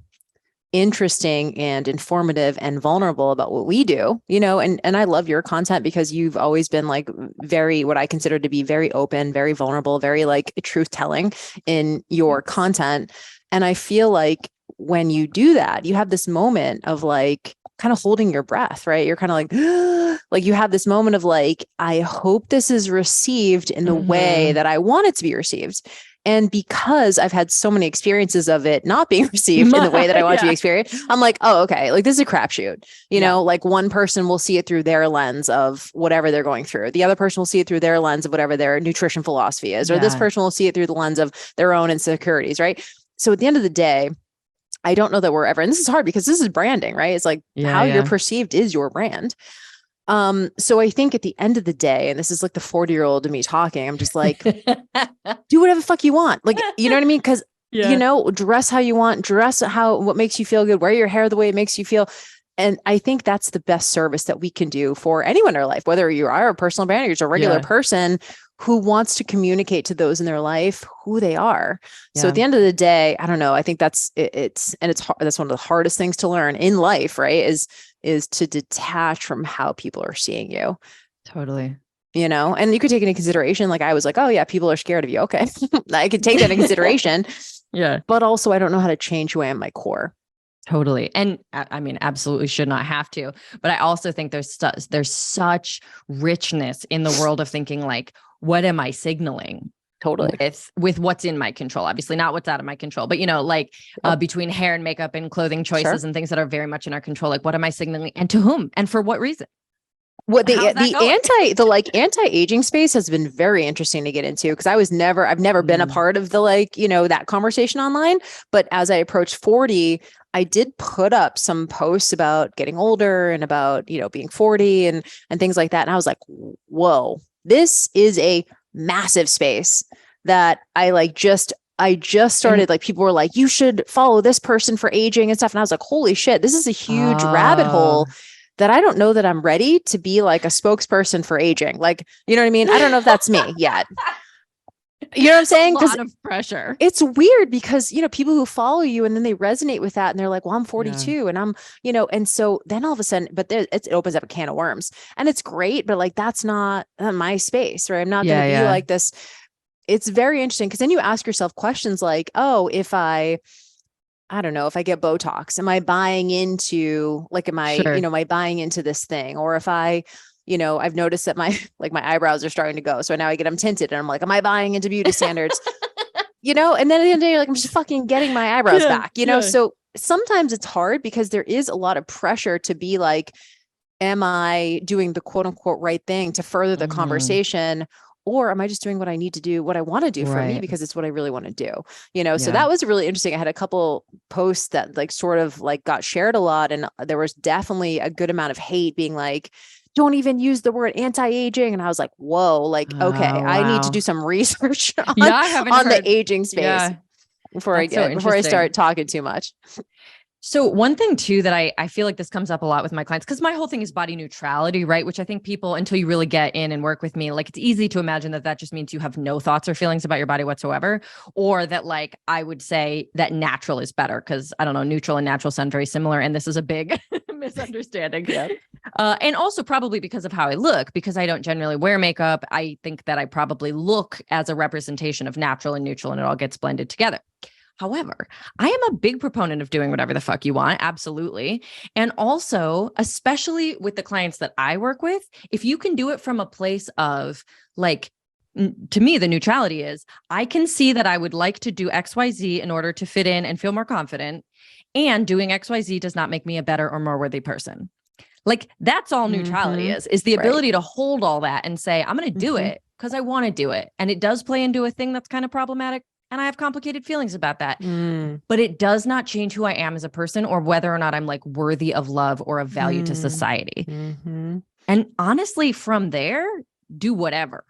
interesting and informative and vulnerable about what we do, and I love your content because you've always been like very, what I consider to be very open, very vulnerable, very like truth telling in your content. And I feel like when you do that, you have this moment of like kind of holding your breath, right? You're kind of like, like you have this moment of like, I hope this is received in the way that I want it to be received. And because I've had so many experiences of it not being received in the way that I want it to be experienced, I'm like, oh, okay, like this is a crapshoot. Like one person will see it through their lens of whatever they're going through. The other person will see it through their lens of whatever their nutrition philosophy is, or this person will see it through the lens of their own insecurities, right? So at the end of the day, I don't know that we're ever, and this is hard because this is branding, right? It's like how you're perceived is your brand. So I think at the end of the day, and this is like the 40-year-old of me talking, I'm just like, do whatever the fuck you want. Like, you know what I mean? Cause you know, dress how you want, what makes you feel good, wear your hair the way it makes you feel. And I think that's the best service that we can do for anyone in our life, whether you are a personal brand or you're a regular person who wants to communicate to those in their life who they are. So at the end of the day, I don't know. I think that's that's one of the hardest things to learn in life, right? Is to detach from how people are seeing you. Totally. You know, and you could take into consideration, like I was like, oh yeah, people are scared of you. Okay. I could take that into consideration. But also I don't know how to change who I am at my core. Totally. And I mean, absolutely should not have to, but I also think there's such richness in the world of thinking like, what am I signaling? Totally. With what's in my control, obviously not what's out of my control, but you know, like between hair and makeup and clothing choices and things that are very much in our control, like what am I signaling and to whom and for what reason? What the anti-aging space has been very interesting to get into because I've never been a part of the like, you know, that conversation online. But as I approached 40, I did put up some posts about getting older and about, you know, being 40 and things like that. And I was like, whoa, this is a massive space that I just started, like people were like, you should follow this person for aging and stuff. And I was like, holy shit, this is a huge rabbit hole that I don't know that I'm ready to be like a spokesperson for aging. Like, you know what I mean? I don't know if that's me yet. You know what I'm saying? A lot of pressure. It's weird because, you know, people who follow you and then they resonate with that and they're like, well, I'm 42 and I'm, you know, and so then all of a sudden, but it opens up a can of worms and it's great, but like, that's not my space, right? I'm not going to be like this. It's very interesting because then you ask yourself questions like, oh, if I don't know, if I get Botox, am I buying into like, am I buying into this thing? Or if I, you know, I've noticed that my eyebrows are starting to go. So now I get them tinted and I'm like, am I buying into beauty standards? You know, and then at the end of the day, you're like, I'm just fucking getting my eyebrows back, you know? So sometimes it's hard because there is a lot of pressure to be like, am I doing the quote unquote right thing to further the conversation? Or am I just doing what I need to do, what I want to do for me because it's what I really want to do, you know? So that was really interesting. I had a couple posts that like sort of like got shared a lot. And there was definitely a good amount of hate being like, don't even use the word anti-aging. And I was like, whoa, like, okay, I need to do some research on the aging space before I start talking too much. So one thing too, that I feel like this comes up a lot with my clients, because my whole thing is body neutrality, right? Which I think people, until you really get in and work with me, like it's easy to imagine that just means you have no thoughts or feelings about your body whatsoever. Or that like, I would say that natural is better because I don't know, neutral and natural sound very similar. And this is a big misunderstanding. And also probably because of how I look, because I don't generally wear makeup. I think that I probably look as a representation of natural and neutral and it all gets blended together. However, I am a big proponent of doing whatever the fuck you want. Absolutely. And also, especially with the clients that I work with, if you can do it from a place of like, to me, the neutrality is I can see that I would like to do XYZ in order to fit in and feel more confident. And doing XYZ does not make me a better or more worthy person. Like that's all neutrality is the ability to hold all that and say, I'm going to do it because I want to do it. And it does play into a thing that's kind of problematic. And I have complicated feelings about that, but it does not change who I am as a person or whether or not I'm like worthy of love or of value to society. And honestly, from there, do whatever.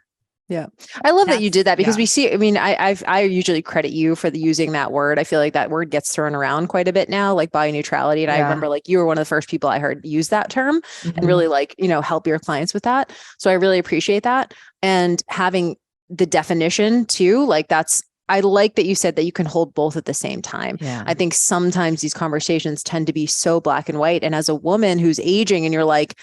Yeah. I love that you did that because we see, I mean, I usually credit you for using that word. I feel like that word gets thrown around quite a bit now, like body neutrality. And I remember like you were one of the first people I heard use that term and really like, you know, help your clients with that. So I really appreciate that. And having the definition too, like I like that you said that you can hold both at the same time. I think sometimes these conversations tend to be so black and white. And as a woman who's aging and you're like,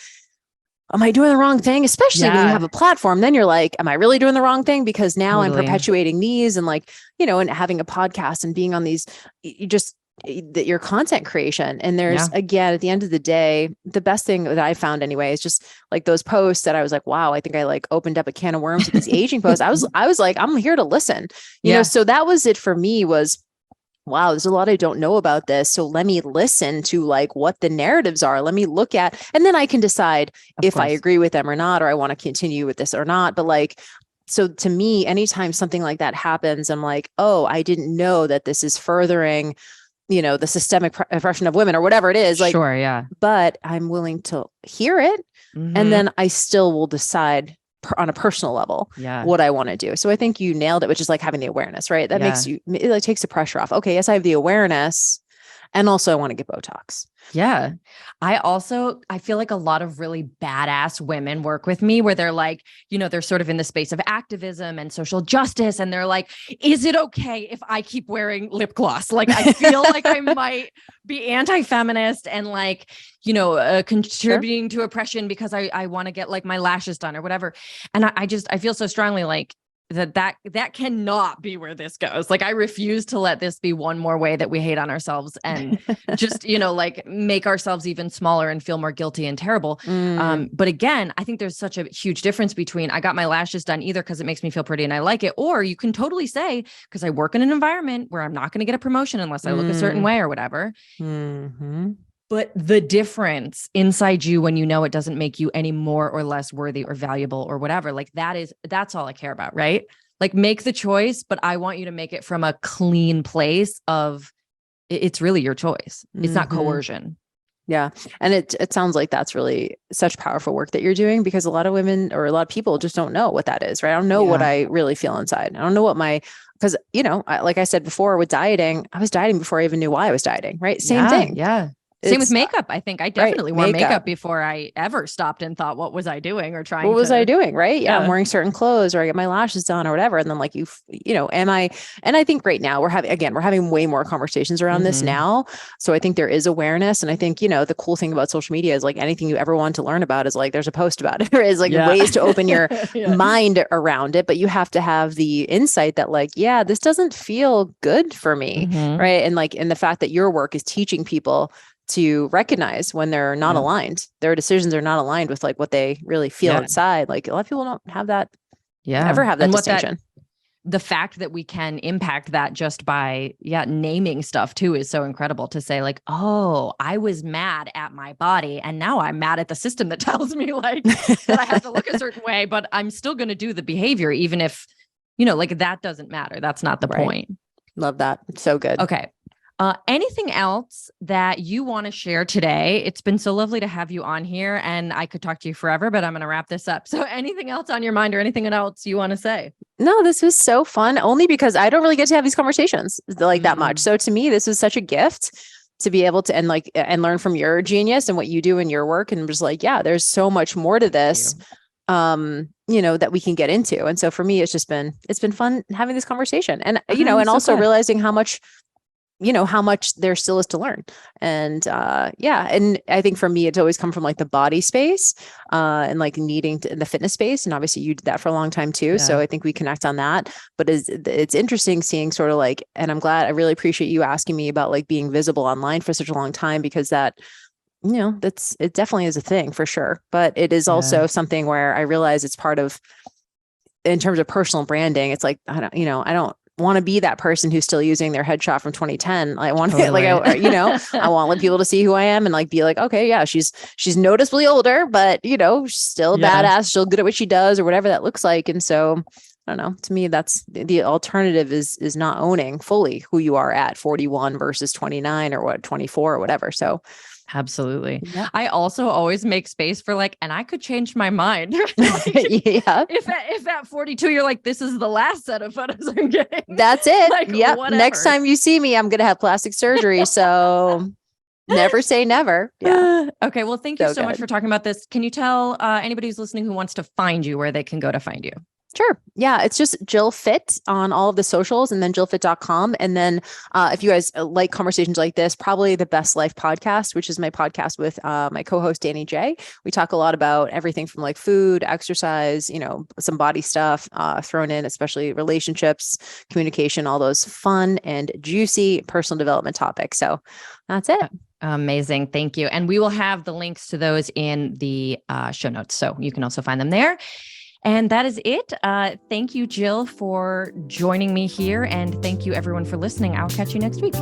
am I doing the wrong thing? Especially when you have a platform, then you're like, am I really doing the wrong thing? Because now I'm perpetuating these and like, you know, and having a podcast and being on these, your content creation. And there's again, at the end of the day, the best thing that I found anyway, is just like those posts that I was like, wow, I think I like opened up a can of worms with these aging posts. I was like, I'm here to listen, you know? So that was it for me was, wow, there's a lot I don't know about this. So let me listen to like what the narratives are. Let me look at, and then I can decide if I agree with them or not, or I want to continue with this or not. But like, so to me, anytime something like that happens, I'm like, oh, I didn't know that this is furthering the systemic oppression of women or whatever it is. Like, sure, yeah. But I'm willing to hear it. And then I still will decide on a personal level what I want to do. So I think you nailed it, which is like having the awareness, right? That makes it like takes the pressure off. Okay, yes, I have the awareness. And also I want to get Botox. Yeah. I feel like a lot of really badass women work with me where they're like, they're sort of in the space of activism and social justice. And they're like, is it okay if I keep wearing lip gloss? Like, I feel like I might be anti-feminist and like, contributing to oppression because I want to get like my lashes done or whatever. And I feel so strongly like, that cannot be where this goes. Like, I refuse to let this be one more way that we hate on ourselves and just, like make ourselves even smaller and feel more guilty and terrible. But again, I think there's such a huge difference between I got my lashes done either because it makes me feel pretty and I like it, or you can totally say, because I work in an environment where I'm not going to get a promotion unless I look a certain way or whatever. But the difference inside you when it doesn't make you any more or less worthy or valuable or whatever, like that's all I care about, right? Like, make the choice, but I want you to make it from a clean place of it's really your choice. It's not coercion. Yeah. And it sounds like that's really such powerful work that you're doing, because a lot of women or a lot of people just don't know what that is, right? I don't know what I really feel inside. I don't know what because, like I said before with dieting, I was dieting before I even knew why I was dieting, right? Same thing. Yeah. Same with makeup. I think I definitely wore makeup before I ever stopped and thought, what was I doing or trying? What was I doing? Right. Yeah. I'm wearing certain clothes or I get my lashes done or whatever. And then like, am I, and I think right now we're having way more conversations around this now. So I think there is awareness. And I think, the cool thing about social media is like anything you ever want to learn about is like, there's a post about it, or is like ways to open your mind around it. But you have to have the insight that like, this doesn't feel good for me. Right. And like, and the fact that your work is teaching people to recognize when they're not aligned, their decisions are not aligned with like what they really feel inside. Like a lot of people don't have that. Ever have that distinction. The fact that we can impact that just by naming stuff too is so incredible, to say like, oh, I was mad at my body and now I'm mad at the system that tells me like that I have to look a certain way, but I'm still going to do the behavior, even if, like that doesn't matter. That's not the point. Love that. It's so good. Okay. Anything else that you want to share today? It's been so lovely to have you on here, and I could talk to you forever, but I'm going to wrap this up. So anything else on your mind or anything else you want to say? No, this was so fun, only because I don't really get to have these conversations like that much. So to me, this was such a gift to be able to, and learn from your genius and what you do in your work. And just like, there's so much more to this, that we can get into. And so for me, it's been fun having this conversation, and, and also realizing how much there still is to learn. And and I think for me, it's always come from like the body space and like needing the fitness space. And obviously you did that for a long time too. So I think we connect on that, but it's interesting seeing sort of like, and I really appreciate you asking me about like being visible online for such a long time, because that, it definitely is a thing for sure. But it is also something where I realize it's part of, in terms of personal branding, it's like, I don't want to be that person who's still using their headshot from 2010. I want I want people to see who I am and like be like, okay, she's noticeably older, but still badass, still good at what she does or whatever that looks like. And so I don't know, to me, that's the alternative is not owning fully who you are at 41 versus 29 or 24 or whatever. So absolutely. Yeah. I also always make space for like, and I could change my mind. If at 42, you're like, this is the last set of photos I'm getting. That's it. Like, whatever. Next time you see me, I'm going to have plastic surgery. So never say never. Yeah. Okay. Well, thank you so much for talking about this. Can you tell anybody who's listening who wants to find you where they can go to find you? Sure. Yeah. It's just JillFit on all of the socials, and then JillFit.com. And then if you guys like conversations like this, probably the Best Life podcast, which is my podcast with my co-host, Danny J. We talk a lot about everything from like food, exercise, some body stuff thrown in, especially relationships, communication, all those fun and juicy personal development topics. So that's it. Amazing. Thank you. And we will have the links to those in the show notes, so you can also find them there. And that is it. Thank you, Jill, for joining me here. And thank you, everyone, for listening. I'll catch you next week.